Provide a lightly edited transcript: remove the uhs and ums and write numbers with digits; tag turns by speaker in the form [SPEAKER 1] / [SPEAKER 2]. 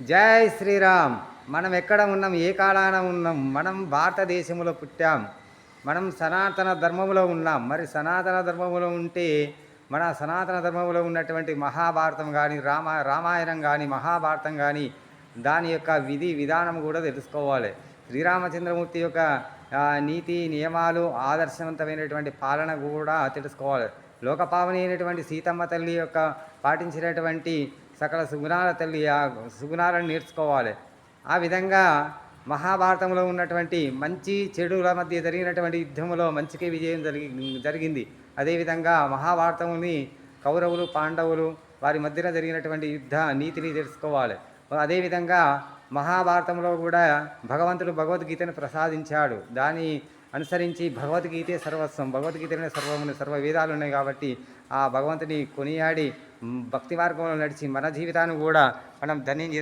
[SPEAKER 1] జై శ్రీరామ్. మనం ఎక్కడ ఉన్నాం, ఏ కాలాన ఉన్నాం? మనం భారతదేశంలో పుట్టాం. మనం సనాతన ధర్మంలో ఉన్నాం. మరి సనాతన ధర్మంలో ఉంటే మన సనాతన ధర్మంలో ఉన్నటువంటి మహాభారతం కానీ, రామాయణం కానీ, మహాభారతం కానీ దాని యొక్క విధి విధానం కూడా తెలుసుకోవాలి. శ్రీరామచంద్రమూర్తి యొక్క నీతి నియమాలు, ఆదర్శవంతమైనటువంటి పాలన కూడా తెలుసుకోవాలి. లోకపావని అయినటువంటి సీతమ్మ తల్లి యొక్క పాటించినటువంటి సకల సుగుణాల తల్లి ఆ సుగుణాలను నేర్చుకోవాలి. ఆ విధంగా మహాభారతంలో ఉన్నటువంటి మంచి చెడుల మధ్య జరిగినటువంటి యుద్ధంలో మంచికే విజయం జరిగింది. అదేవిధంగా మహాభారతంని కౌరవులు పాండవులు వారి మధ్యన జరిగినటువంటి యుద్ధ నీతిని తెలుసుకోవాలి. అదేవిధంగా మహాభారతంలో కూడా భగవంతుడు భగవద్గీతను ప్రసాదించాడు. దాన్ని అనుసరించి భగవద్గీతే సర్వస్వం, భగవద్గీతనే సర్వమును, సర్వ వేదాలు ఉన్నాయి కాబట్టి ఆ భగవంతుని కొనియాడి భక్తి మార్గంలో నడిచి మన జీవితాన్ని కూడా మనం ధన్యం